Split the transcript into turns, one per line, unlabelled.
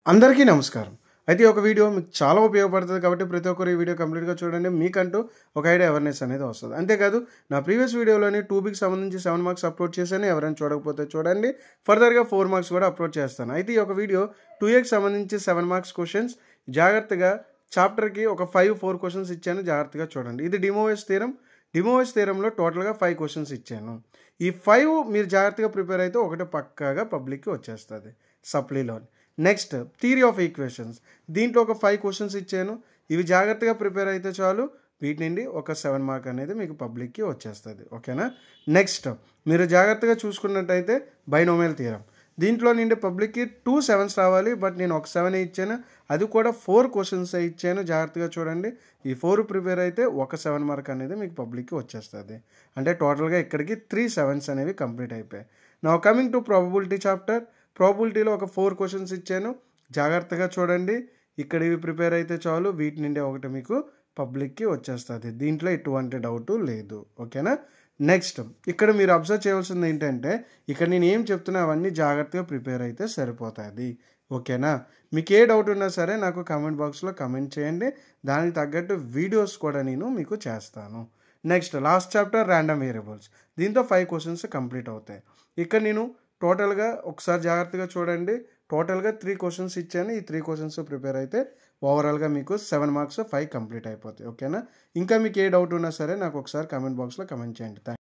అందరికీ నమస్కారం. అయితే ఒక వీడియో మీకు చాలా ఉపయోగపడుతుంది కాబట్టి ప్రతి ఒక్కరు ఈ వీడియో కంప్లీట్‌గా చూడండి. మీకంటూ ఒక ఐడియా అవేర్‌నెస్ అనేది వస్తది. అంతేకాదు నా ప్రీవియస్ వీడియోలోని 2Bకి సంబంధించి 7 మార్క్స్ అప్‌లోడ్ చేశాను. ఎవరైనా చూడకపోతే చూడండి. ఫర్దర్‌గా 4 మార్క్స్ కూడా అప్‌లోడ్ చేస్తాను. అయితే ఈ ఒక వీడియో 2Aకి సంబంధించి 7 మార్క్స్ క్వెషన్స్ జాగ్రత్తగా చాప్టర్‌కి ఒక 5, 4 క్వెషన్స్ ఇచ్చాను. జాగ్రత్తగా చూడండి. ఇది డిమోవెస్ థీరమ్. డిమోవెస్ థీరమ్‌లో టోటల్‌గా 5 క్వెషన్స్ ఇచ్చాను. ఈ 5 మీరు జాగ్రత్తగా ప్రిపేర్ అయితే ఒకటి పక్కాగా పబ్లిక్‌కి వచ్చేస్తది సప్లీలోని. Next theory of equations. దీంట్లో ఒక 5 క్వెషన్స్ ఇచ్చాను. ఇవి జాగ్రత్తగా ప్రిపేర్ అయితే చాలు వీటి నుండి ఒక 7 మార్క్ అనేది మీకు పబ్లిక్‌కి వచ్చేస్తది. ఓకేనా? నెక్స్ట్ మీరు జాగ్రత్తగా చూసుకున్నట్టయితే బైనోమియల్ థియరమ్. దీంట్లో నుండి పబ్లిక్‌కి 2 7s రావాలి. బట్ నేను ఒక 7 ఇచ్చాను. అది కూడా 4 క్వెషన్స్ ఇచ్చాను. జాగ్రత్తగా చూడండి. ఈ 4 ప్రిపేర్ అయితే ఒక 7 మార్క్ అనేది మీకు పబ్లిక్‌కి వచ్చేస్తది. అంటే టోటల్‌గా ఇక్కడికి 3 7s అనేవి కంప్లీట్ అయిపోయాయి. Now coming to probability chapter. ప్రాబబిలిటీలో ఒక 4 క్వెషన్స్ ఇచ్చాను. జాగ్రత్తగా చూడండి. ఇక్కడ ఇవి ప్రిపేర్ అయితే చాలు వీటి నుండి ఒకటి మీకు పబ్లిక్‌కి వచ్చేస్తది. దీంట్లో ఎటువంటి డౌటు లేదు. ఓకేనా? నెక్స్ట్ ఇక్కడ మీరు అబ్జర్వ్ చేయవలసింది ఏంటంటే ఇక్కడ నేను ఏం చెప్తున్నా అవన్నీ జాగ్రత్తగా ప్రిపేర్ అయితే సరిపోతుంది. ఓకేనా? మీకు ఏ డౌట్ ఉన్నా సరే నాకు కామెంట్ బాక్స్‌లో కామెంట్ చేయండి. దానికి తగ్గట్టు వీడియోస్ కూడా నేను మీకు చేస్తాను. Next last chapter random variables. దీంతో 5 క్వెషన్స్ కంప్లీట్ అవుతాయి. ఇక్కడ నేను టోటల్‌గా ఒకసారి జాగ్రత్తగా చూడండి. టోటల్‌గా 3 క్వెషన్స్ ఇచ్చాను. ఈ 3 క్వెషన్స్ ప్రిపేర్ అయితే ఓవరాల్‌గా మీకు 7 మార్క్స్ 5 కంప్లీట్ అయిపోతాయి. ఓకేనా? ఇంకా మీకు ఏ డౌట్ ఉన్నా సరే నాకు ఒకసారి కామెంట్ బాక్స్‌లో కామెంట్ చేయండి.